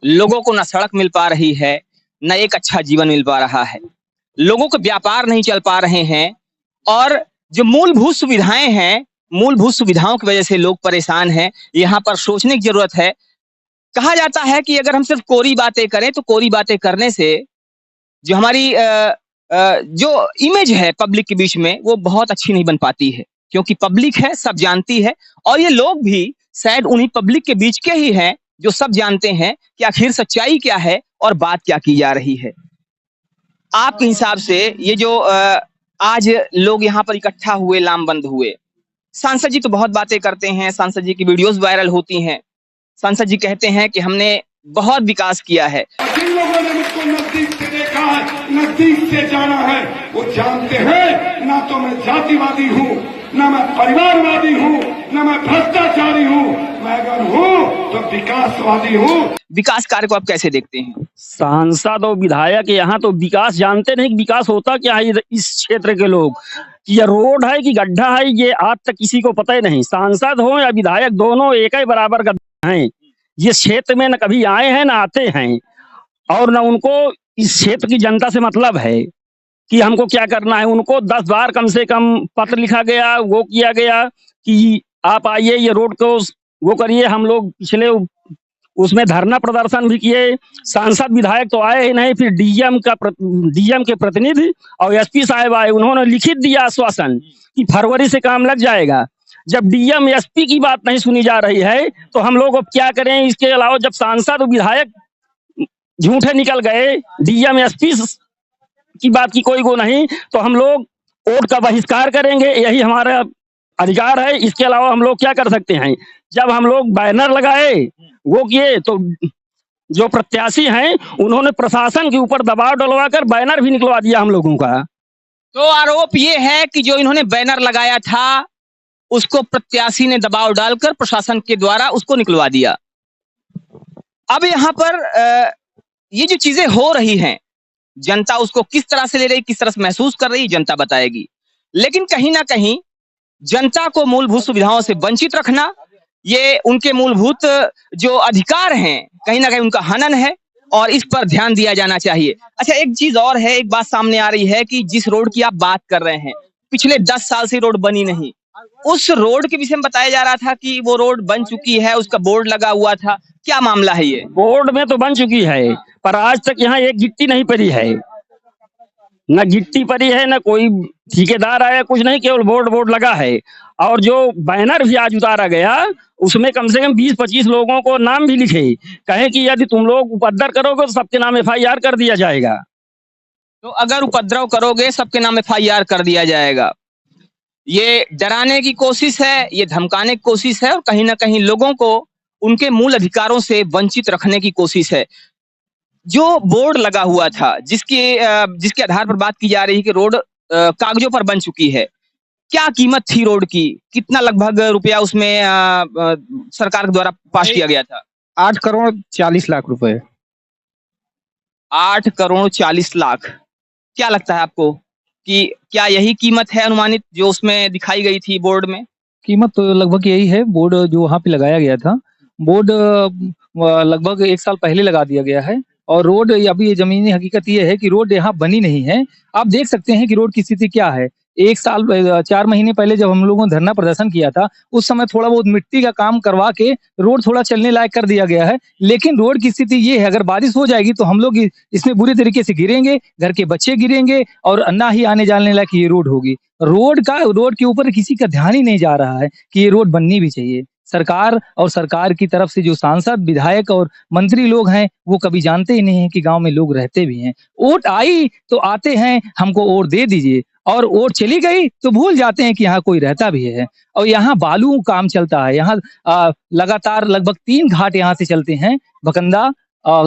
लोगों को ना सड़क मिल पा रही है, ना एक अच्छा जीवन मिल पा रहा है। लोगों के व्यापार नहीं चल पा रहे हैं और जो मूलभूत सुविधाएँ हैं, मूलभूत सुविधाओं की वजह से लोग परेशान हैं। यहाँ पर सोचने की ज़रूरत है। कहा जाता है कि अगर हम सिर्फ़ कोरी बातें करें, तो कोरी बातें करने से जो हमारी जो इमेज है पब्लिक के बीच में, वो बहुत अच्छी नहीं बन पाती है। क्योंकि पब्लिक है, सब जानती है और ये लोग भी शायद उन्हीं पब्लिक के बीच के ही हैं, जो सब जानते हैं कि आखिर सच्चाई क्या है और बात क्या की जा रही है। आपके हिसाब से ये जो आज लोग यहाँ पर इकट्ठा हुए, लामबंद हुए, सांसद जी तो बहुत बातें करते हैं, सांसद जी की वीडियोज़ वायरल होती हैं। सांसद जी कहते हैं कि हमने बहुत विकास किया है। जिन लोगों ने मुझको नजदीक से देखा है, नजदीक से जाना है, वो जानते हैं ना तो मैं जातिवादी हूँ, ना मैं परिवारवादी हूँ, ना मैं भ्रष्टाचारी हूँ। मैं अगर हूँ तो विकासवादी हूँ। विकास कार्य को आप कैसे देखते हैं? सांसद और विधायक यहाँ तो विकास जानते नहीं कि विकास होता क्या है इस क्षेत्र के लोग, कि ये रोड है कि गड्ढा है, ये आज तक किसी को पता ही नहीं। सांसद हो या विधायक, दोनों एक ही बराबर गड्ढा हैं। ये क्षेत्र में न कभी आए हैं न आते हैं और न उनको इस क्षेत्र की जनता से मतलब है कि हमको क्या करना है। उनको 10 बार कम से कम पत्र लिखा गया, वो किया गया कि आप आइए, ये रोड को वो करिए। हम लोग पिछले उसमें धरना प्रदर्शन भी किए। सांसद विधायक तो आए ही नहीं। फिर डीएम के प्रतिनिधि और एसपी साहब आए, उन्होंने लिखित दिया आश्वासन कि फरवरी से काम लग जाएगा। जब डीएम एसपी की बात नहीं सुनी जा रही है तो हम लोग अब क्या करें। इसके अलावा जब सांसद विधायक झूठे निकल गए, डीएम एसपी की बात की कोई वो नहीं, तो हम लोग वोट का बहिष्कार करेंगे। यही हमारा अधिकार है। इसके अलावा हम लोग क्या कर सकते हैं। जब हम लोग बैनर लगाए, वो किए, तो जो प्रत्याशी हैं उन्होंने प्रशासन के ऊपर दबाव डलवा कर बैनर भी निकलवा दिया हम लोगों का। तो आरोप ये है कि जो इन्होंने बैनर लगाया था, उसको प्रत्याशी ने दबाव डालकर प्रशासन के द्वारा उसको निकलवा दिया। अब यहाँ पर ये जो चीजें हो रही हैं, जनता उसको किस तरह से ले रही, किस तरह से महसूस कर रही, जनता बताएगी। लेकिन कहीं ना कहीं जनता को मूलभूत सुविधाओं से वंचित रखना, ये उनके मूलभूत जो अधिकार हैं, कहीं ना कहीं उनका हनन है और इस पर ध्यान दिया जाना चाहिए। अच्छा, एक चीज और है, एक बात सामने आ रही है कि जिस रोड की आप बात कर रहे हैं, पिछले 10 साल से रोड बनी नहीं। उस रोड के विषय में बताया जा रहा था कि वो रोड बन चुकी है, उसका बोर्ड लगा हुआ था। क्या मामला है ये? बोर्ड में तो बन चुकी है, पर आज तक यहाँ एक गिट्टी नहीं पड़ी है। न गिट्टी पड़ी है, न कोई ठेकेदार आया, कुछ नहीं, केवल बोर्ड लगा है। और जो बैनर भी आज उतारा गया, उसमें कम से कम 20-25 लोगों को नाम भी लिखे, कहे कि यदि तुम लोग उपद्रव करोगे तो सबके नाम एफआईआर कर दिया जाएगा। तो अगर उपद्रव करोगे, सबके नाम एफआईआर कर दिया जाएगा। ये डराने की कोशिश है, ये धमकाने की कोशिश है और कहीं ना कहीं लोगों को उनके मूल अधिकारों से वंचित रखने की कोशिश है। जो बोर्ड लगा हुआ था, जिसके आधार पर बात की जा रही है कि रोड कागजों पर बन चुकी है, क्या कीमत थी रोड की? कितना लगभग रुपया उसमें सरकार के द्वारा पास किया गया था? 8 करोड़ 40 लाख रुपए। 8 करोड़ 40 लाख। क्या लगता है आपको कि क्या यही कीमत है अनुमानित जो उसमें दिखाई गई थी बोर्ड में? कीमत तो लगभग यही है। बोर्ड जो वहाँ पे लगाया गया था, बोर्ड लगभग 1 साल पहले लगा दिया गया है और रोड अभी ये ज़मीनी हकीकत ये है कि रोड यहाँ बनी नहीं है। आप देख सकते हैं कि रोड की स्थिति क्या है। 1 साल 4 महीने पहले जब हम लोगों ने धरना प्रदर्शन किया था, उस समय थोड़ा बहुत मिट्टी का काम करवा के रोड थोड़ा चलने लायक कर दिया गया है। लेकिन रोड की स्थिति ये है, अगर बारिश हो जाएगी तो हम लोग इसमें बुरी तरीके से गिरेंगे, घर के बच्चे गिरेंगे और ना ही आने जाने लायक ये रोड होगी। रोड के ऊपर किसी का ध्यान ही नहीं जा रहा है कि ये रोड बननी भी चाहिए। सरकार और सरकार की तरफ से जो सांसद, विधायक और मंत्री लोग हैं, वो कभी जानते ही नहीं है कि गांव में लोग रहते भी हैं। वोट आई तो आते हैं, हमको वोट दे दीजिए, और वोट चली गई तो भूल जाते हैं कि यहाँ कोई रहता भी है। और यहाँ बालू काम चलता है। यहाँ लगातार लगभग 3 घाट यहाँ से चलते हैं, भकंदा,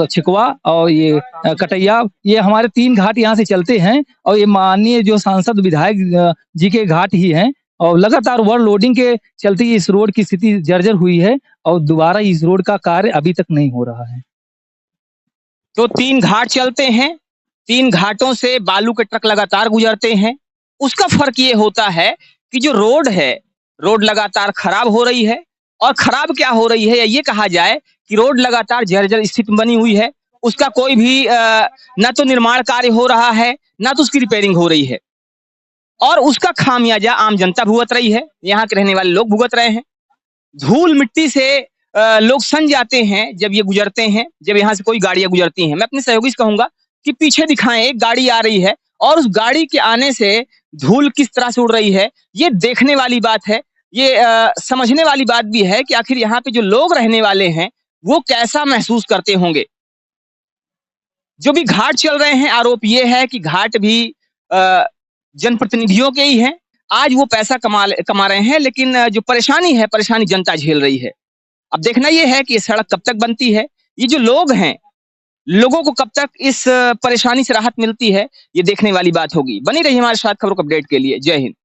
छिकवा और ये कटैया। ये हमारे 3 घाट यहाँ से चलते हैं और ये माननीय जो सांसद विधायक जी के घाट ही हैं। और लगातार ओवरलोडिंग के चलते इस रोड की स्थिति जर्जर हुई है और दोबारा इस रोड का कार्य अभी तक नहीं हो रहा है। तो 3 घाट चलते हैं, 3 घाटों से बालू के ट्रक लगातार गुजरते हैं। उसका फर्क ये होता है कि जो रोड है, रोड लगातार खराब हो रही है और खराब क्या हो रही है, या ये कहा जाए कि रोड लगातार जर्जर स्थिति में बनी हुई है, उसका कोई भी न तो निर्माण कार्य हो रहा है, ना तो उसकी रिपेयरिंग हो रही है, और उसका खामियाजा आम जनता भुगत रही है, यहाँ के रहने वाले लोग भुगत रहे हैं। धूल मिट्टी से लोग सन जाते हैं जब ये गुजरते हैं, जब यहाँ से कोई गाड़ियां गुजरती हैं। मैं अपने सहयोगी से कहूंगा कि पीछे दिखाएं, एक गाड़ी आ रही है और उस गाड़ी के आने से धूल किस तरह से उड़ रही है, ये देखने वाली बात है। ये समझने वाली बात भी है कि आखिर यहाँ पे जो लोग रहने वाले हैं वो कैसा महसूस करते होंगे। जो भी घाट चल रहे हैं, आरोप ये है कि घाट भी जनप्रतिनिधियों के ही हैं। आज वो पैसा कमा रहे हैं, लेकिन जो परेशानी है, परेशानी जनता झेल रही है। अब देखना ये है कि ये सड़क कब तक बनती है, ये जो लोग हैं, लोगों को कब तक इस परेशानी से राहत मिलती है, ये देखने वाली बात होगी। बनी रही हमारे साथ खबरों को अपडेट के लिए। जय हिंद।